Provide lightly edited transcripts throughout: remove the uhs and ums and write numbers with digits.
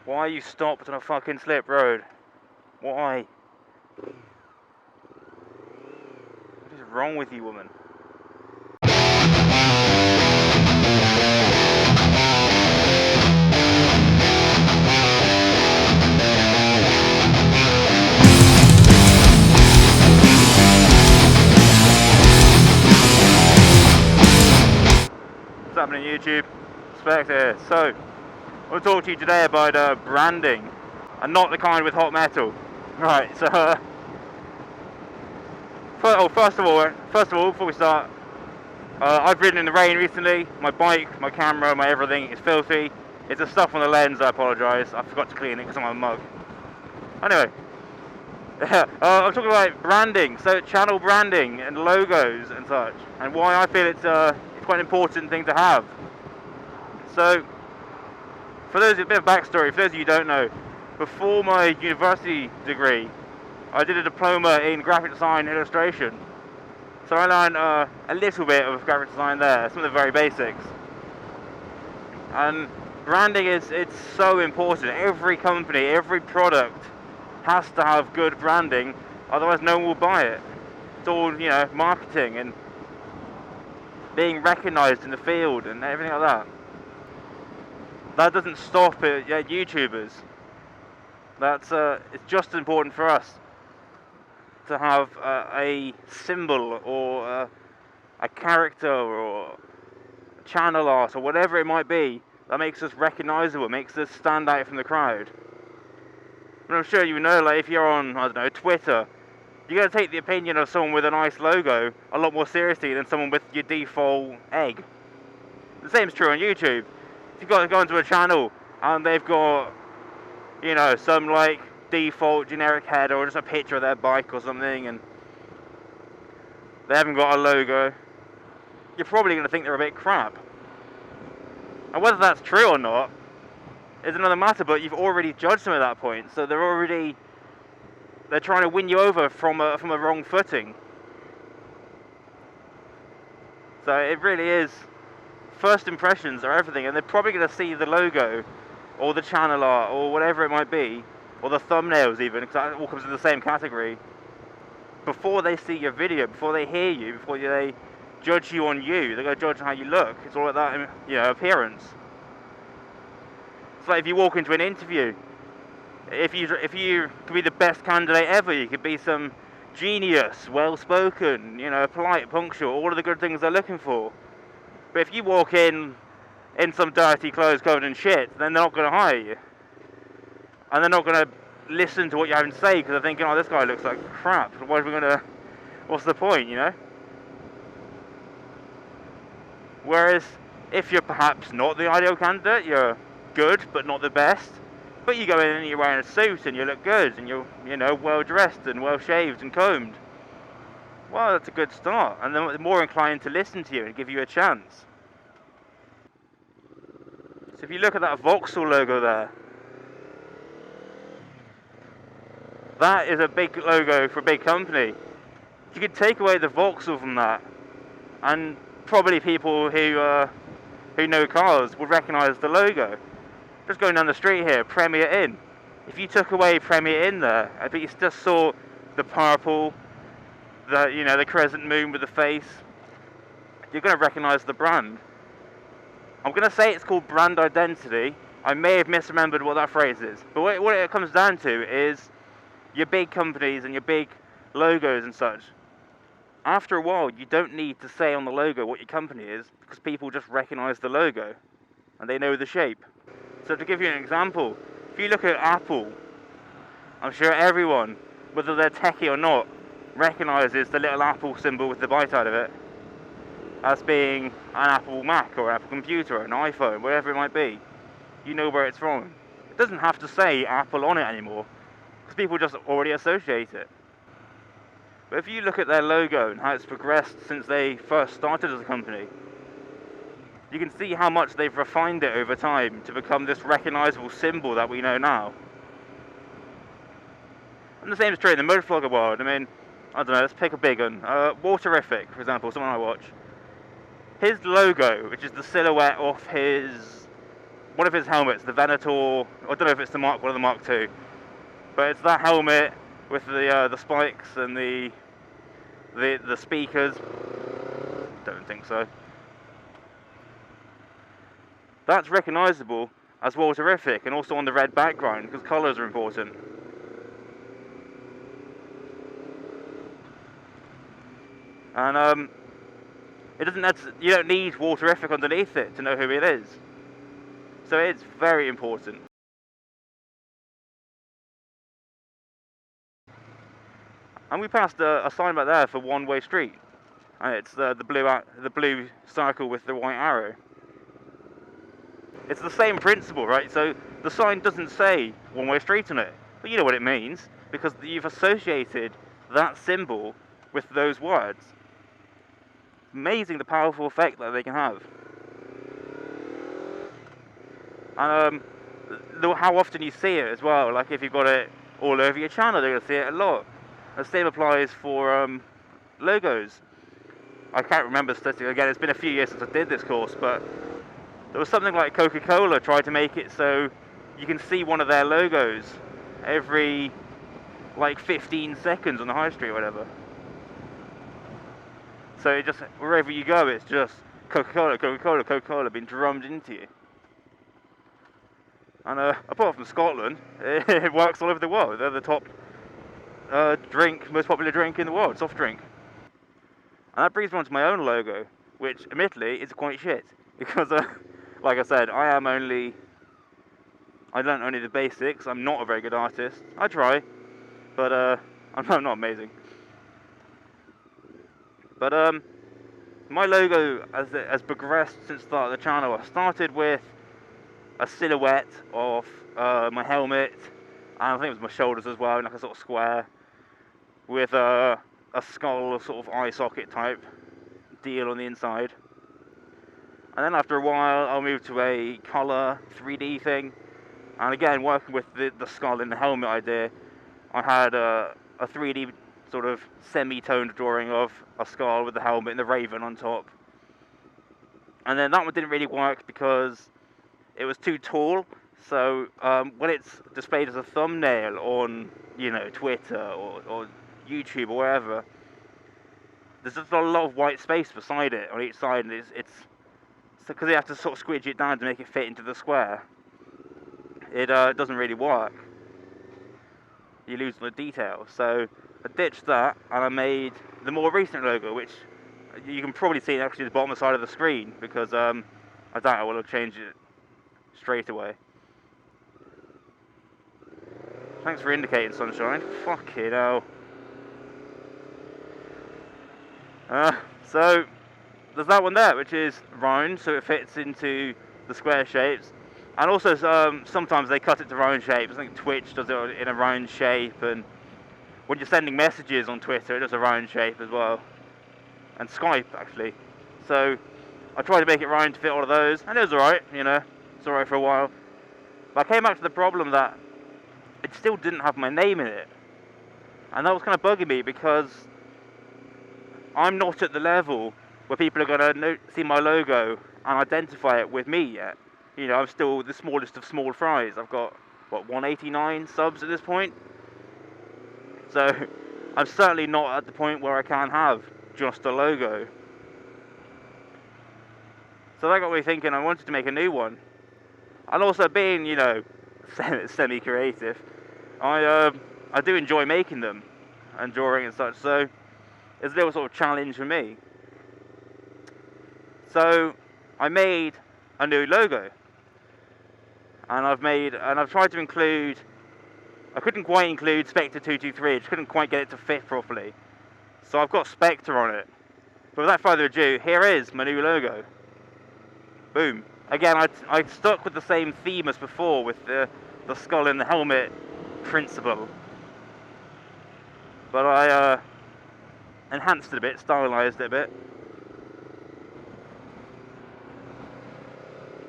Why are you stopped on a fucking slip road? Why? What is wrong with you, woman? What's happening, YouTube? Spec here. So, I'll talk to you today about branding, and not the kind with hot metal. Right. So, first of all, before we start, I've ridden in the rain recently. My bike, my camera, my everything is filthy. It's the stuff on the lens. I apologise. I forgot to clean it because I'm on a mug. Anyway, I'm talking about branding. So, channel branding and logos and such, and why I feel it's quite an important thing to have. So, for those, a bit of backstory, for those of you who don't know, before my university degree, I did a diploma in graphic design and illustration. So I learned a little bit of graphic design there, some of the very basics. And branding it's so important. Every company, every product has to have good branding, otherwise no one will buy it. It's all, marketing and being recognised in the field and everything like that. That doesn't stop at YouTubers. It's just as important for us to have a symbol or a character or a channel art or whatever it might be that makes us recognisable, makes us stand out from the crowd. And I'm sure you know, like if you're on, I don't know, Twitter, you're going to take the opinion of someone with a nice logo a lot more seriously than someone with your default egg. The same is true on YouTube. If you've got to go into a channel and they've got, some like default generic header or just a picture of their bike or something and they haven't got a logo, you're probably going to think they're a bit crap. And whether that's true or not is another matter, but you've already judged them at that point, so they're trying to win you over from a wrong footing. So it really is, first impressions are everything, and they're probably going to see the logo or the channel art or whatever it might be, or the thumbnails even, because that all comes in the same category, before they see your video, before they hear you, before they judge you on you. They're going to judge how you look. It's all like that, appearance. It's like if you walk into an interview, if you could be the best candidate ever, you could be some genius, well-spoken, polite, punctual, all of the good things they're looking for. But if you walk in some dirty clothes covered in shit, then they're not going to hire you. And they're not going to listen to what you're having to say because they're thinking, oh, this guy looks like crap. What's the point, Whereas if you're perhaps not the ideal candidate, you're good but not the best, but you go in and you're wearing a suit and you look good and you're, well dressed and well shaved and combed, well, that's a good start, and they're more inclined to listen to you and give you a chance. So if you look at that Vauxhall logo there, that is a big logo for a big company. You could take away the Vauxhall from that, and probably people who know cars would recognise the logo. Just going down the street here, Premier Inn. If you took away Premier Inn there, I think you just saw the purple, the crescent moon with the face, you're going to recognise the brand. I'm going to say it's called brand identity. I may have misremembered what that phrase is, but what it comes down to is your big companies and your big logos and such. After a while, you don't need to say on the logo what your company is because people just recognise the logo and they know the shape. So to give you an example, if you look at Apple, I'm sure everyone, whether they're techie or not, recognises the little Apple symbol with the bite out of it as being an Apple Mac or Apple computer or an iPhone, whatever it might be. You know where it's from. It doesn't have to say Apple on it anymore because people just already associate it. But if you look at their logo and how it's progressed since they first started as a company, you can see how much they've refined it over time to become this recognisable symbol that we know now. And the same is true in the motovlogger world. I mean, I don't know, let's pick a big one. Waterific, for example, someone I watch. His logo, which is the silhouette of his one of his helmets, the Venator. I don't know if it's the Mark 1 or the Mark 2, but it's that helmet with the spikes and the speakers. Don't think so. That's recognisable as Walterific, and also on the red background, because colours are important. And it doesn't. You don't need Walterific underneath it to know who it is. So it's very important. And we passed a sign back there for one-way street, and it's the blue circle with the white arrow. It's the same principle, right? So the sign doesn't say one-way street on it, but you know what it means, because you've associated that symbol with those words. Amazing the powerful effect that they can have. And how often you see it as well, like if you've got it all over your channel, you're going to see it a lot. The same applies for logos. I can't remember statistically, again, it's been a few years since I did this course, but there was something like Coca-Cola tried to make it so you can see one of their logos every like 15 seconds on the high street or whatever. So it just, wherever you go, it's just Coca-Cola, Coca-Cola, Coca-Cola being drummed into you. And apart from Scotland, it works all over the world. They're the top most popular drink in the world, soft drink. And that brings me on to my own logo, which admittedly is quite shit. Because, like I said, I learn only the basics. I'm not a very good artist. I try, but I'm not amazing. But my logo has progressed since the start of the channel. I started with a silhouette of my helmet, and I think it was my shoulders as well, in like a sort of square, with a skull, sort of eye socket type deal on the inside. And then after a while, I'll move to a colour 3D thing. And again, working with the skull in the helmet idea, I had a 3D sort of semi-toned drawing of a skull with the helmet and the raven on top. And then that one didn't really work because it was too tall. So when it's displayed as a thumbnail on, Twitter or YouTube or wherever, there's just a lot of white space beside it on each side, and it's because you have to sort of squidge it down to make it fit into the square. It doesn't really work. You lose the detail. So I ditched that, and I made the more recent logo, which you can probably see actually at the bottom side of the screen, because I doubt I will change it straight away. Thanks for indicating, sunshine. Fucking hell. So there's that one there, which is round, so it fits into the square shapes. And also sometimes they cut it to round shapes. I think Twitch does it in a round shape, and when you're sending messages on Twitter, it does a round shape as well. And Skype, actually. So I tried to make it round to fit all of those, and it was alright, it's alright for a while. But I came back to the problem that it still didn't have my name in it. And that was kind of bugging me, because I'm not at the level where people are going to see my logo and identify it with me yet. I'm still the smallest of small fries. I've got, 189 subs at this point? So I'm certainly not at the point where I can have just a logo. So that got me thinking I wanted to make a new one. And also being, semi-creative, I do enjoy making them and drawing and such, so it's a little sort of challenge for me. So I made a new logo, and I've tried to include. I couldn't quite include Spectre 223. I just couldn't quite get it to fit properly. So I've got Spectre on it. But without further ado, here is my new logo. Boom. Again, I stuck with the same theme as before with the skull and the helmet principle, but I enhanced it a bit, stylized it a bit.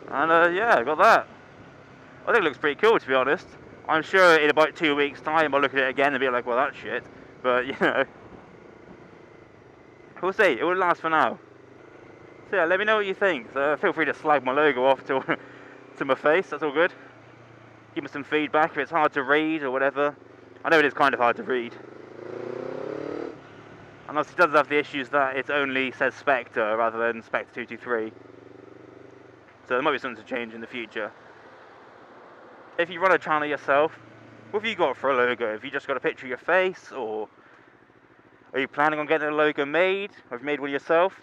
And yeah, I got that. I think it looks pretty cool, to be honest. I'm sure in about 2 weeks' time I'll look at it again and be like, well, that's shit. But, we'll see. It will last for now. So yeah, let me know what you think. So feel free to slag my logo off till to my face, that's all good. Give me some feedback if it's hard to read or whatever. I know it is kind of hard to read. And obviously it does have the issues that it only says Spectre rather than Spectre 223. So there might be something to change in the future. If you run a channel yourself, what have you got for a logo? Have you just got a picture of your face, or are you planning on getting a logo made? Or have you made one yourself?